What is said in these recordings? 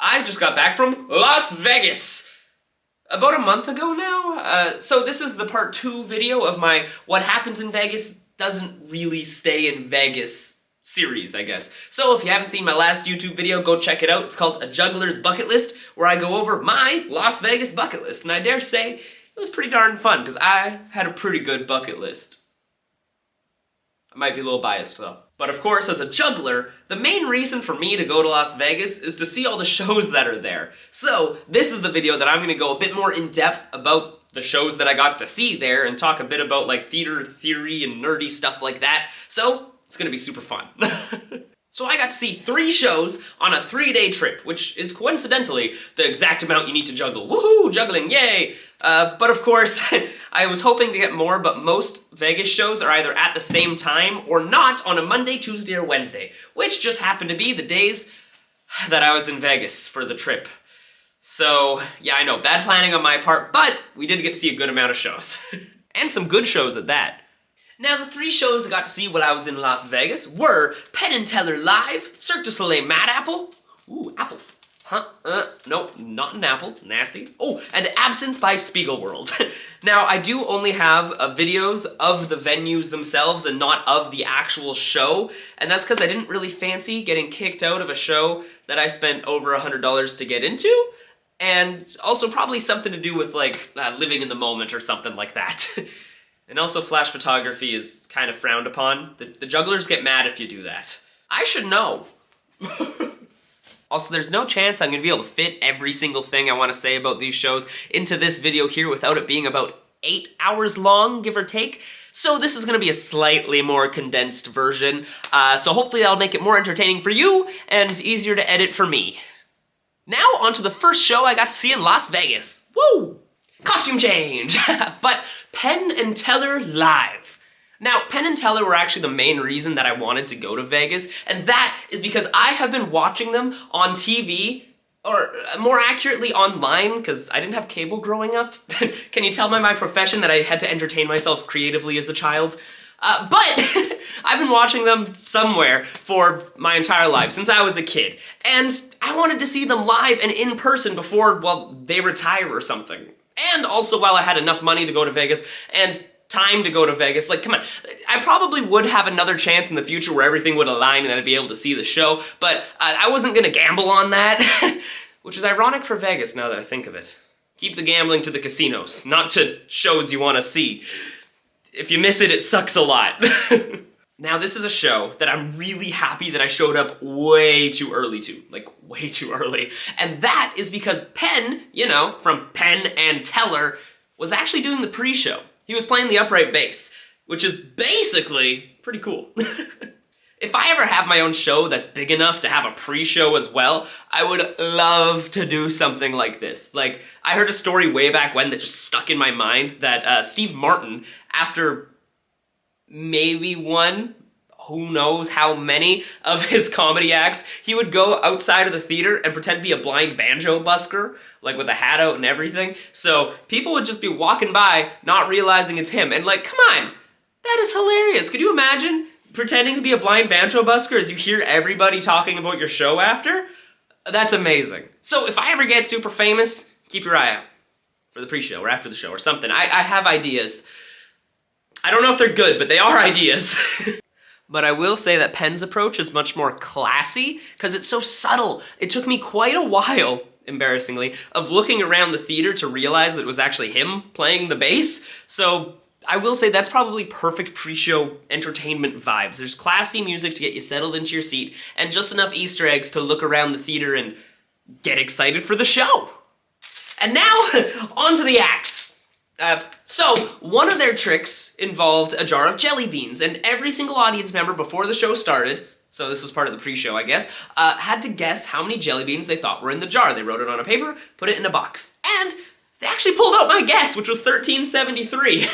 I just got back from Las Vegas about a month ago now. So this is the part 2 video of my What Happens in Vegas Doesn't Really Stay in Vegas series, I guess. So if you haven't seen my last YouTube video, go check it out. It's called A Juggler's Bucket List, where I go over my Las Vegas bucket list. And I dare say, it was pretty darn fun, because I had a pretty good bucket list. I might be a little biased, though. But of course, as a juggler, the main reason for me to go to Las Vegas is to see all the shows that are there. So, this is the video that I'm gonna go a bit more in-depth about the shows that I got to see there and talk a bit about like theater theory and nerdy stuff like that. So, it's gonna be super fun. So I got to see 3 shows on a 3-day trip, which is coincidentally the exact amount you need to juggle. Woohoo! Juggling, yay! But of course, I was hoping to get more, but most Vegas shows are either at the same time or not on a Monday, Tuesday, or Wednesday, which just happened to be the days that I was in Vegas for the trip. So, yeah, I know, bad planning on my part, but we did get to see a good amount of shows. And some good shows at that. Now, the 3 shows I got to see while I was in Las Vegas were Penn & Teller Live, Cirque du Soleil Mad Apple, ooh, apples, huh, nope, not an apple, nasty, oh, and Absinthe by Spiegelworld. Now, I do only have videos of the venues themselves and not of the actual show, and that's because I didn't really fancy getting kicked out of a show that I spent over $100 to get into, and also probably something to do with, like, living in the moment or something like that. And also flash photography is kind of frowned upon. The jugglers get mad if you do that. I should know. Also, there's no chance I'm gonna be able to fit every single thing I want to say about these shows into this video here without it being about 8 hours long, give or take. So this is gonna be a slightly more condensed version. So hopefully that'll make it more entertaining for you and easier to edit for me. Now on to the first show I got to see in Las Vegas. Woo! Costume change! But Penn & Teller Live. Now, Penn & Teller were actually the main reason that I wanted to go to Vegas, and that is because I have been watching them on TV, or more accurately online, because I didn't have cable growing up. Can you tell by my profession that I had to entertain myself creatively as a child? But I've been watching them somewhere for my entire life, since I was a kid, and I wanted to see them live and in person before, well, they retire or something. And also while I had enough money to go to Vegas and time to go to Vegas. Like, come on, I probably would have another chance in the future where everything would align and I'd be able to see the show, but I wasn't gonna gamble on that, which is ironic for Vegas now that I think of it. Keep the gambling to the casinos, not to shows you wanna see. If you miss it, it sucks a lot. Now, this is a show that I'm really happy that I showed up way too early to. Like, way too early. And that is because Penn, you know, from Penn & Teller, was actually doing the pre-show. He was playing the upright bass, which is basically pretty cool. If I ever have my own show that's big enough to have a pre-show as well, I would love to do something like this. Like, I heard a story way back when that just stuck in my mind that Steve Martin, after maybe one, who knows how many, of his comedy acts, he would go outside of the theater and pretend to be a blind banjo busker, like with a hat out and everything. So people would just be walking by, not realizing it's him, and like, come on, that is hilarious. Could you imagine pretending to be a blind banjo busker as you hear everybody talking about your show after? That's amazing. So if I ever get super famous, keep your eye out for the pre-show or after the show or something. I have ideas. I don't know if they're good, but they are ideas. But I will say that Penn's approach is much more classy, because it's so subtle. It took me quite a while, embarrassingly, of looking around the theater to realize that it was actually him playing the bass. So I will say that's probably perfect pre-show entertainment vibes. There's classy music to get you settled into your seat, and just enough Easter eggs to look around the theater and get excited for the show. And now, on to the acts. So, one of their tricks involved a jar of jelly beans, and every single audience member before the show started, so this was part of the pre-show, I guess, had to guess how many jelly beans they thought were in the jar. They wrote it on a paper, put it in a box, and they actually pulled out my guess, which was 1373.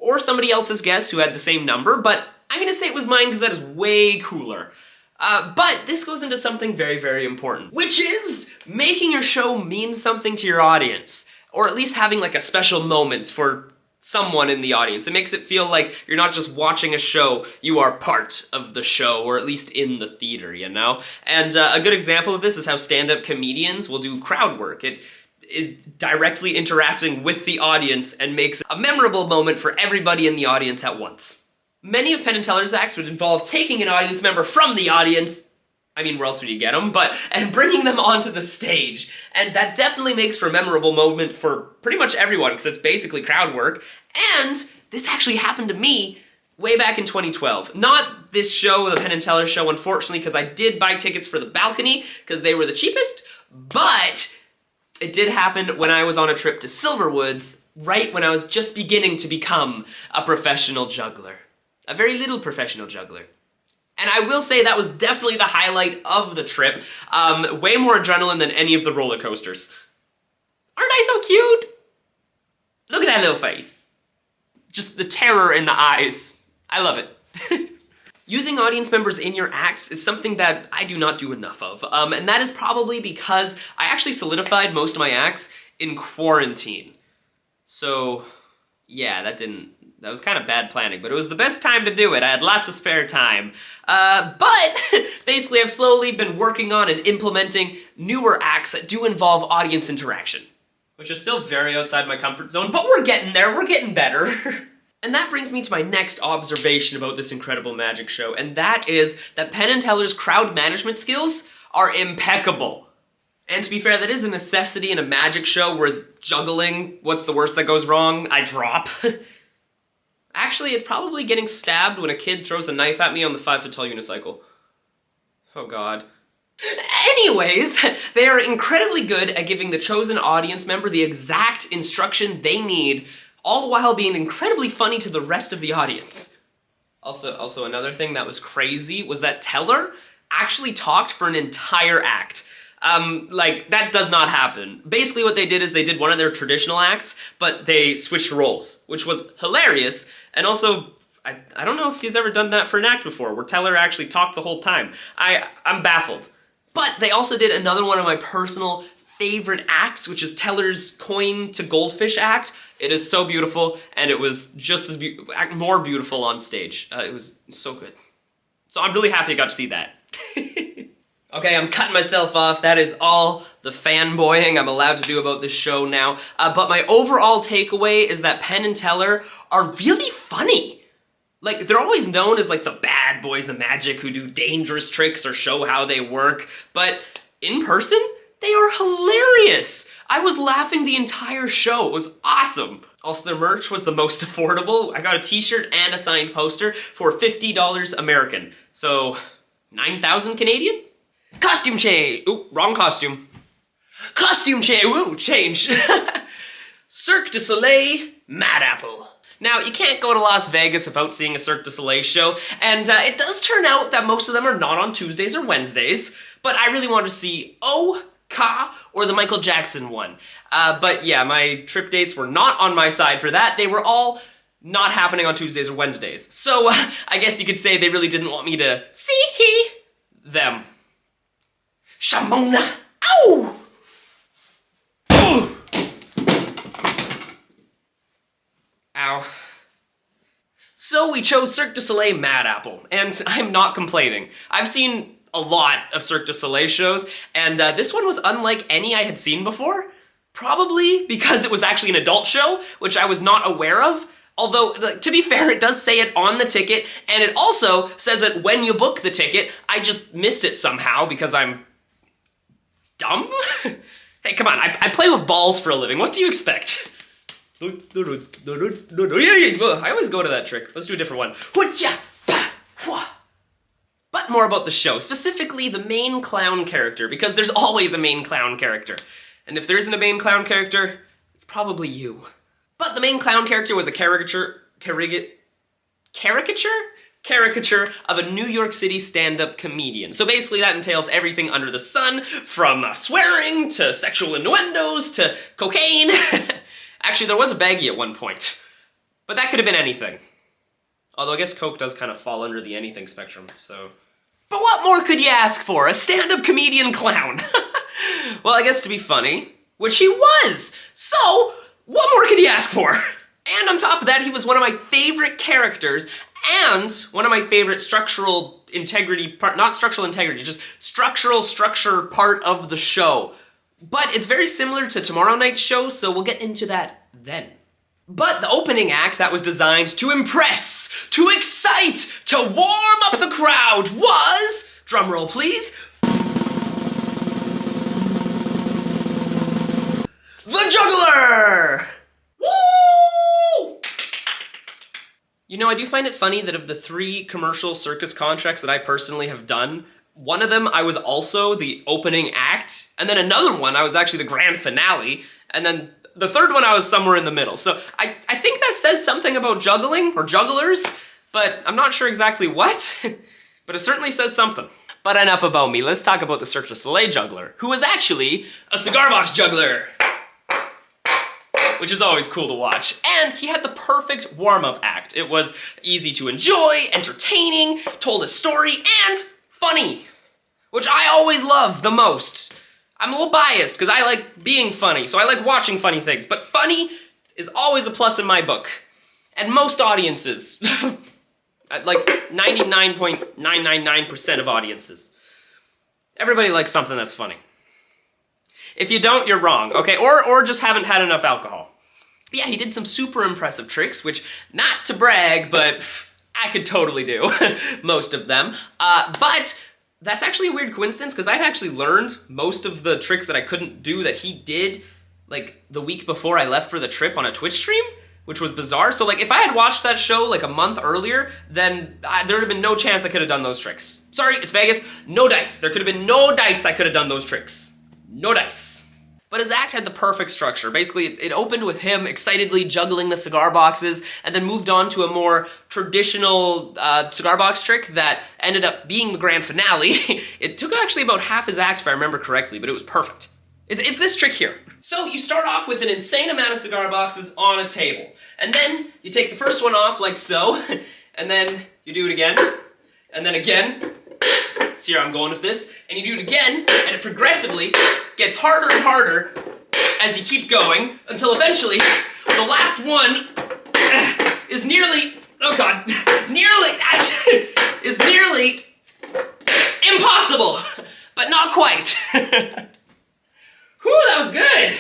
Or somebody else's guess who had the same number, but I'm gonna say it was mine because that is way cooler. But this goes into something very, very important, which is making your show mean something to your audience. Or at least having like a special moment for someone in the audience. It makes it feel like you're not just watching a show, you are part of the show, or at least in the theater, you know? And a good example of this is how stand-up comedians will do crowd work. It is directly interacting with the audience and makes a memorable moment for everybody in the audience at once. Many of Penn and Teller's acts would involve taking an audience member from the audience, I mean, where else would you get them? And bringing them onto the stage. And that definitely makes for a memorable moment for pretty much everyone, because it's basically crowd work. And this actually happened to me way back in 2012. Not this show, the Penn and Teller show, unfortunately, because I did buy tickets for the balcony, because they were the cheapest, but it did happen when I was on a trip to Silverwoods, right when I was just beginning to become a professional juggler. A very little professional juggler. And I will say that was definitely the highlight of the trip. Way more adrenaline than any of the roller coasters. Aren't I so cute? Look at that little face. Just the terror in the eyes. I love it. Using audience members in your acts is something that I do not do enough of. And that is probably because I actually solidified most of my acts in quarantine. So, yeah, that was kind of bad planning, but it was the best time to do it. I had lots of spare time. But basically I've slowly been working on and implementing newer acts that do involve audience interaction, which is still very outside my comfort zone, but we're getting there, we're getting better. And that brings me to my next observation about this incredible magic show, and that is that Penn and Teller's crowd management skills are impeccable. And to be fair, that is a necessity in a magic show, whereas juggling, what's the worst that goes wrong? I drop. Actually, it's probably getting stabbed when a kid throws a knife at me on the 5-foot-tall unicycle. Oh god. Anyways, they are incredibly good at giving the chosen audience member the exact instruction they need, all the while being incredibly funny to the rest of the audience. Also another thing that was crazy was that Teller actually talked for an entire act. That does not happen. Basically what they did is they did one of their traditional acts, but they switched roles, which was hilarious, and also, I don't know if he's ever done that for an act before, where Teller actually talked the whole time. I'm baffled. But they also did another one of my personal favorite acts, which is Teller's coin to goldfish act. It is so beautiful, and it was just as more beautiful on stage. It was so good. So I'm really happy I got to see that. Okay, I'm cutting myself off. That is all the fanboying I'm allowed to do about this show now. But my overall takeaway is that Penn and Teller are really funny. Like, they're always known as, like, the bad boys of magic who do dangerous tricks or show how they work. But in person, they are hilarious. I was laughing the entire show. It was awesome. Also, their merch was the most affordable. I got a t-shirt and a signed poster for $50 American. So, 9,000 Canadian? Costume change! Ooh, wrong costume. Costume change! Ooh, change. Cirque du Soleil, Mad Apple. Now, you can't go to Las Vegas without seeing a Cirque du Soleil show, and it does turn out that most of them are not on Tuesdays or Wednesdays, but I really wanted to see Ka or the Michael Jackson one. But yeah, my trip dates were not on my side for that. They were all not happening on Tuesdays or Wednesdays. So I guess you could say they really didn't want me to see them. Shamona! Ow! Ow. So we chose Cirque du Soleil Mad Apple, and I'm not complaining. I've seen a lot of Cirque du Soleil shows, and this one was unlike any I had seen before. Probably because it was actually an adult show, which I was not aware of. Although, to be fair, it does say it on the ticket, and it also says it when you book the ticket. I just missed it somehow because I'm dumb? Hey, come on, I play with balls for a living. What do you expect? I always go to that trick. Let's do a different one. But more about the show, specifically the main clown character, because there's always a main clown character. And if there isn't a main clown character, it's probably you. But the main clown character was a caricature of a New York City stand-up comedian. So basically that entails everything under the sun, from swearing to sexual innuendos to cocaine. Actually, there was a baggie at one point, but that could have been anything. Although I guess coke does kind of fall under the anything spectrum, so. But what more could you ask for? A stand-up comedian clown. Well, I guess to be funny, which he was. So, what more could you ask for? And on top of that, he was one of my favorite characters and one of my favorite structural integrity part, not structural integrity, just structural structure part of the show. But it's very similar to tomorrow night's show, so we'll get into that then. But the opening act that was designed to impress, to excite, to warm up the crowd was, drumroll please, the Juggler! Woo! You know, I do find it funny that of the 3 commercial circus contracts that I personally have done, one of them I was also the opening act, and then another one I was actually the grand finale, and then the third one I was somewhere in the middle. So I think that says something about juggling, or jugglers, but I'm not sure exactly what, but it certainly says something. But enough about me, let's talk about the Cirque du Soleil juggler, who was actually a cigar box juggler, which is always cool to watch. And he had the perfect warm-up act. It was easy to enjoy, entertaining, told a story, and funny, which I always love the most. I'm a little biased because I like being funny, so I like watching funny things, but funny is always a plus in my book. And most audiences, like 99.999% of audiences, everybody likes something that's funny. If you don't, you're wrong, okay? Or just haven't had enough alcohol. But yeah, he did some super impressive tricks, which, not to brag, but I could totally do most of them. But that's actually a weird coincidence, because I'd actually learned most of the tricks that I couldn't do that he did, like, the week before I left for the trip on a Twitch stream, which was bizarre. So, like, if I had watched that show, like, a month earlier, then there would have been no chance I could have done those tricks. Sorry, it's Vegas. No dice. There could have been no dice I could have done those tricks. No dice. But his act had the perfect structure. Basically, it opened with him excitedly juggling the cigar boxes, and then moved on to a more traditional cigar box trick that ended up being the grand finale. It took actually about half his act, if I remember correctly, but it was perfect. It's this trick here. So you start off with an insane amount of cigar boxes on a table, and then you take the first one off like so, and then you do it again, and then again. See where I'm going with this? And you do it again, and it progressively gets harder and harder as you keep going, until eventually, the last one is nearly, oh god, is nearly impossible, but not quite. Whew, that was good.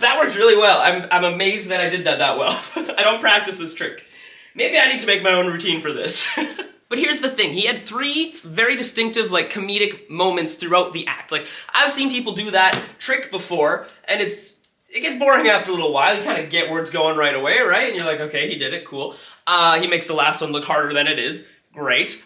That worked really well. I'm amazed that I did that well. I don't practice this trick. Maybe I need to make my own routine for this. But here's the thing, he had 3 very distinctive, like, comedic moments throughout the act. Like, I've seen people do that trick before, and it gets boring after a little while. You kind of get where it's going right away, right? And you're like, okay, he did it, cool. He makes the last one look harder than it is. Great.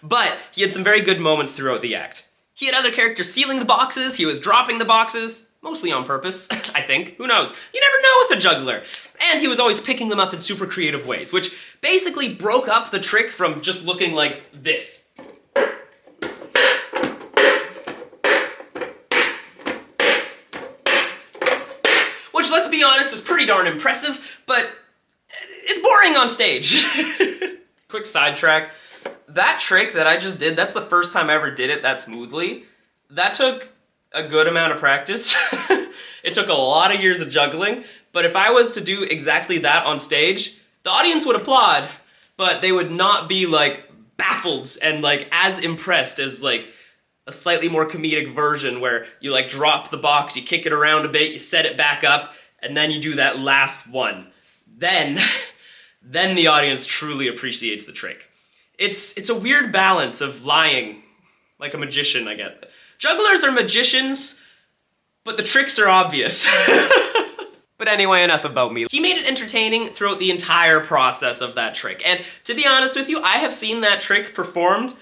But he had some very good moments throughout the act. He had other characters stealing the boxes, he was dropping the boxes, mostly on purpose, I think. Who knows? You never know with a juggler. And he was always picking them up in super creative ways, which basically broke up the trick from just looking like this. Which, let's be honest, is pretty darn impressive, but it's boring on stage. Quick sidetrack. That trick that I just did, that's the first time I ever did it that smoothly. That took a good amount of practice. It took a lot of years of juggling, but if I was to do exactly that on stage, the audience would applaud, but they would not be, like, baffled and, like, as impressed as, like, a slightly more comedic version where you, like, drop the box, you kick it around a bit, you set it back up, and then you do that last one. Then the audience truly appreciates the trick. It's a weird balance of lying, like a magician, I get. Jugglers are magicians, but the tricks are obvious. But anyway, enough about me. He made it entertaining throughout the entire process of that trick. And to be honest with you, I have seen that trick performed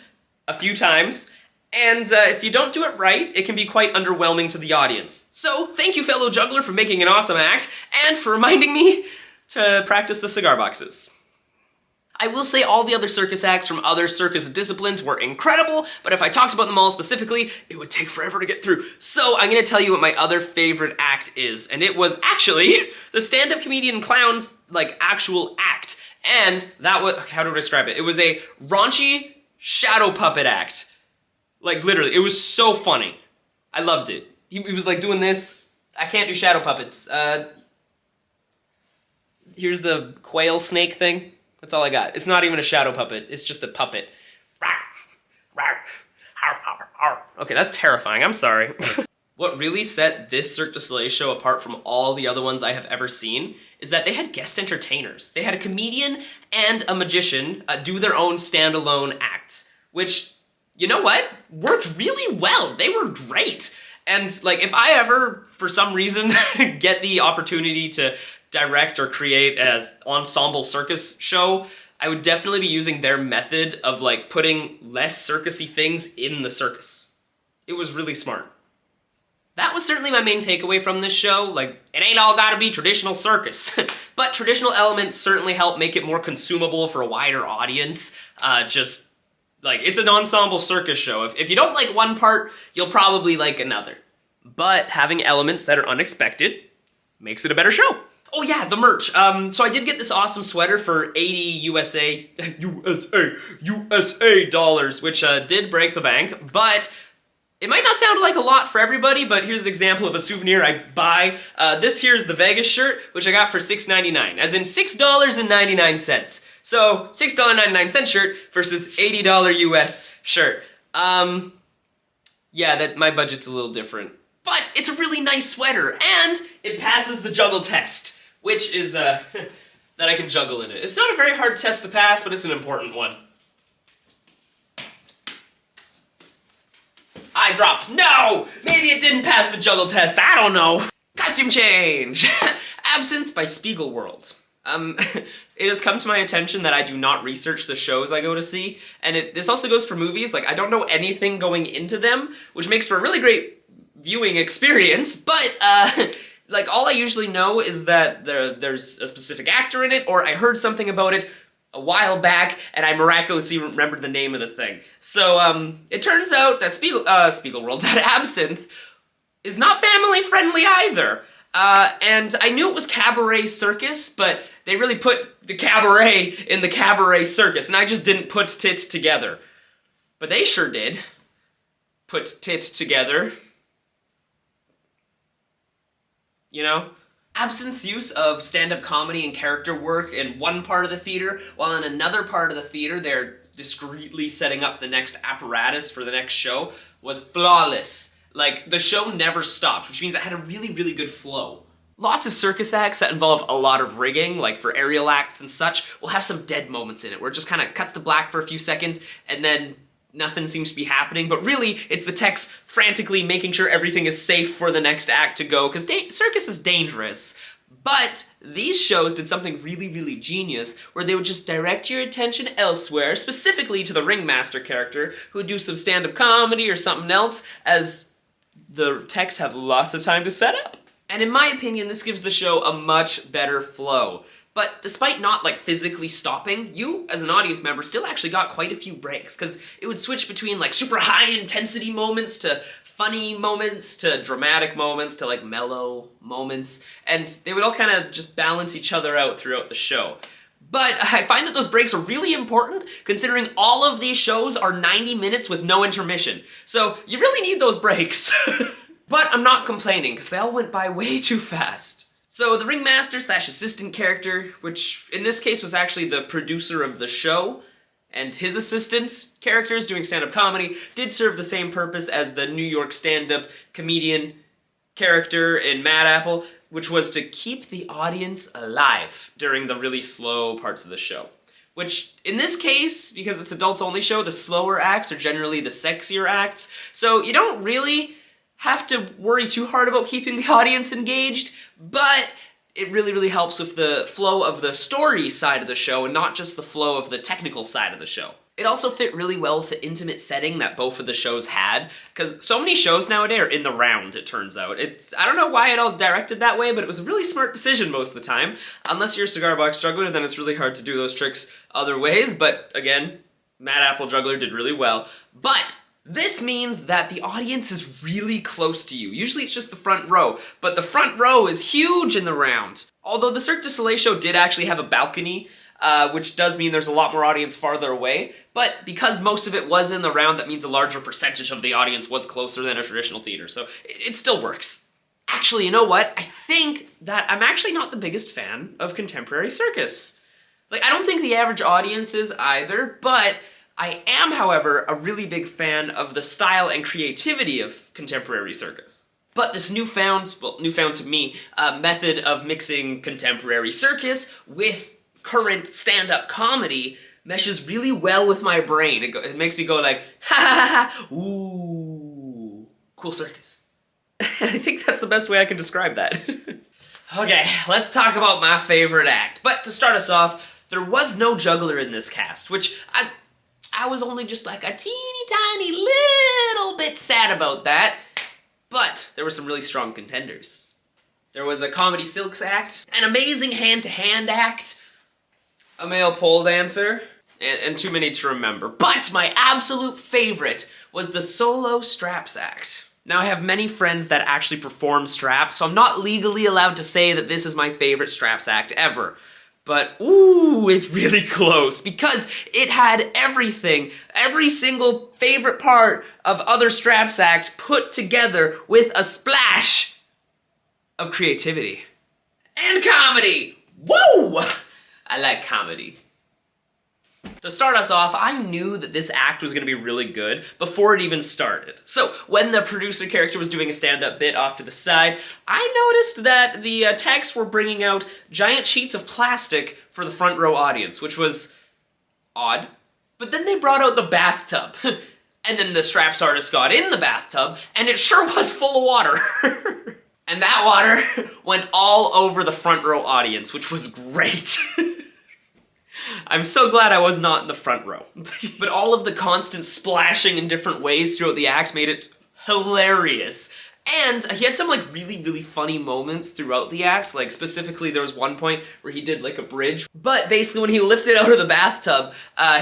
a few times, and if you don't do it right, it can be quite underwhelming to the audience. So, thank you, fellow juggler, for making an awesome act, and for reminding me to practice the cigar boxes. I will say all the other circus acts from other circus disciplines were incredible, but if I talked about them all specifically, it would take forever to get through. So I'm gonna tell you what my other favorite act is, and it was actually the stand-up comedian clown's, like, actual act. And that was, how do I describe it? It was a raunchy shadow puppet act. Like, literally, it was so funny. I loved it. He was like doing this, I can't do shadow puppets. Here's a quail snake thing. That's all I got. It's not even a shadow puppet. It's just a puppet. Okay, that's terrifying. I'm sorry. What really set this Cirque du Soleil show apart from all the other ones I have ever seen is that they had guest entertainers. They had a comedian and a magician do their own standalone acts, which, you know what? Worked really well. They were great. And like, if I ever, for some reason, get the opportunity to direct or create an ensemble circus show, I would definitely be using their method of like putting less circusy things in the circus. It was really smart. That was certainly my main takeaway from this show. Like, it ain't all gotta be traditional circus. But traditional elements certainly help make it more consumable for a wider audience. Like, it's an ensemble circus show. If you don't like one part, you'll probably like another. But having elements that are unexpected makes it a better show. Oh yeah, the merch. So I did get this awesome sweater for 80 USA dollars, which did break the bank, but it might not sound like a lot for everybody, but here's an example of a souvenir I buy. This here is the Vegas shirt, which I got for $6.99, as in $6.99. So, $6.99 shirt versus $80 US shirt. Yeah, my budget's a little different. But it's a really nice sweater, and it passes the juggle test, which is, that I can juggle in it. It's not a very hard test to pass, but it's an important one. I dropped. No! Maybe it didn't pass the juggle test. I don't know. Costume change! Absinthe by Spiegelworld. It has come to my attention that I do not research the shows I go to see, and this also goes for movies. Like, I don't know anything going into them, which makes for a really great viewing experience, but, like, all I usually know is that there's a specific actor in it, or I heard something about it a while back, and I miraculously remembered the name of the thing. So, it turns out that Spiegelworld, that Absinthe, is not family-friendly either. And I knew it was Cabaret Circus, but they really put the cabaret in the Cabaret Circus, and I just didn't put tit together. But they sure did put tit together. You know? Absinthe's use of stand-up comedy and character work in one part of the theater, while in another part of the theater they're discreetly setting up the next apparatus for the next show, was flawless. Like, the show never stopped, which means it had a really, really good flow. Lots of circus acts that involve a lot of rigging, like for aerial acts and such, will have some dead moments in it, where it just kind of cuts to black for a few seconds, and then nothing seems to be happening, but really, it's the techs frantically making sure everything is safe for the next act to go, because circus is dangerous. But these shows did something really, really genius, where they would just direct your attention elsewhere, specifically to the ringmaster character, who would do some stand-up comedy or something else, as the techs have lots of time to set up. And in my opinion, this gives the show a much better flow. But despite not, like, physically stopping, you, as an audience member, still actually got quite a few breaks, because it would switch between, like, super high-intensity moments to funny moments to dramatic moments to, like, mellow moments, and they would all kind of just balance each other out throughout the show. But I find that those breaks are really important, considering all of these shows are 90 minutes with no intermission. So you really need those breaks. But I'm not complaining, because they all went by way too fast. So the ringmaster / assistant character, which in this case was actually the producer of the show, and his assistant characters doing stand-up comedy, did serve the same purpose as the New York stand-up comedian character in Mad Apple, which was to keep the audience alive during the really slow parts of the show. Which, in this case, because it's adults-only show, the slower acts are generally the sexier acts, so you don't really have to worry too hard about keeping the audience engaged, but it really, really helps with the flow of the story side of the show and not just the flow of the technical side of the show. It also fit really well with the intimate setting that both of the shows had, because so many shows nowadays are in the round, it turns out. I don't know why it all directed that way, but it was a really smart decision most of the time. Unless you're a cigar box juggler, then it's really hard to do those tricks other ways, but again, Mad Apple Juggler did really well. But this means that the audience is really close to you. Usually it's just the front row, but the front row is huge in the round. Although the Cirque du Soleil show did actually have a balcony, which does mean there's a lot more audience farther away, but because most of it was in the round, that means a larger percentage of the audience was closer than a traditional theater, so it still works. Actually, you know what? I think that I'm actually not the biggest fan of contemporary circus. Like, I don't think the average audience is either, but I am, however, a really big fan of the style and creativity of contemporary circus. But this newfound, well, newfound to me, method of mixing contemporary circus with current stand-up comedy meshes really well with my brain. It makes me go like, ha ha ha ha, ooh, cool circus. I think that's the best way I can describe that. Okay, let's talk about my favorite act. But to start us off, there was no juggler in this cast, which I was only just like a teeny tiny little bit sad about that. But there were some really strong contenders. There was a comedy silks act, an amazing hand-to-hand act, a male pole dancer, and too many to remember. But my absolute favorite was the solo straps act. Now, I have many friends that actually perform straps, so I'm not legally allowed to say that this is my favorite straps act ever. But, ooh, it's really close, because it had everything, every single favorite part of other straps act put together with a splash of creativity. And comedy! Woo! I like comedy. To start us off, I knew that this act was going to be really good before it even started. So, when the producer character was doing a stand-up bit off to the side, I noticed that the techs were bringing out giant sheets of plastic for the front row audience, which was odd. But then they brought out the bathtub. And then the straps artist got in the bathtub, and it sure was full of water. And that water went all over the front row audience, which was great. I'm so glad I was not in the front row. But all of the constant splashing in different ways throughout the act made it hilarious. And he had some like really funny moments throughout the act. Like specifically there was one point where he did like a bridge. But basically when he lifted out of the bathtub,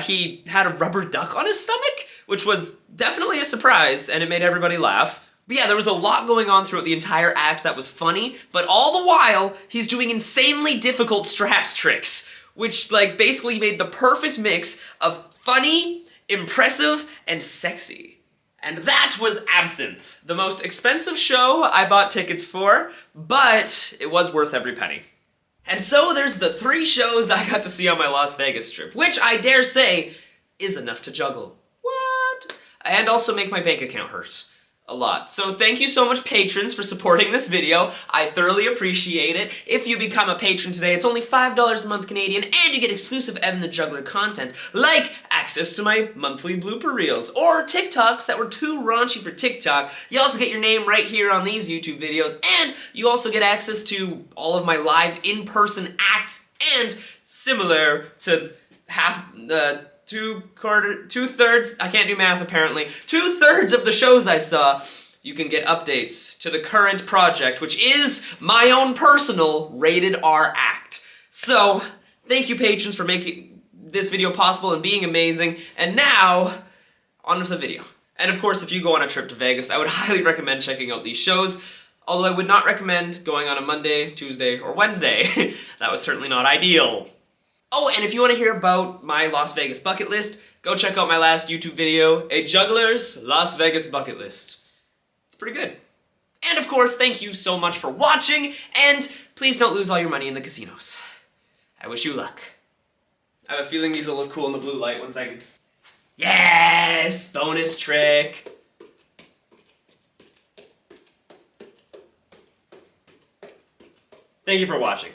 he had a rubber duck on his stomach, which was definitely a surprise and it made everybody laugh. But yeah, there was a lot going on throughout the entire act that was funny, but all the while, he's doing insanely difficult straps tricks, which like basically made the perfect mix of funny, impressive, and sexy. And that was Absinthe, the most expensive show I bought tickets for, but it was worth every penny. And so there's the 3 shows I got to see on my Las Vegas trip, which I dare say is enough to juggle. What? And also make my bank account hurt. A lot. So thank you so much, patrons, for supporting this video. I thoroughly appreciate it. If you become a patron today, it's only $5 a month Canadian, and you get exclusive Evan the Juggler content, like access to my monthly blooper reels, or TikToks that were too raunchy for TikTok. You also get your name right here on these YouTube videos, and you also get access to all of my live in-person acts, and similar to two-thirds, I can't do math apparently, 2/3 of the shows I saw, you can get updates to the current project, which is my own personal rated R act. So, thank you patrons for making this video possible and being amazing, and now, on with the video. And of course, if you go on a trip to Vegas, I would highly recommend checking out these shows, although I would not recommend going on a Monday, Tuesday, or Wednesday. That was certainly not ideal. Oh, and if you want to hear about my Las Vegas bucket list, go check out my last YouTube video, A Juggler's Las Vegas Bucket List. It's pretty good. And of course, thank you so much for watching, and please don't lose all your money in the casinos. I wish you luck. I have a feeling these will look cool in the blue light. 1 second. Yes! Bonus trick! Thank you for watching.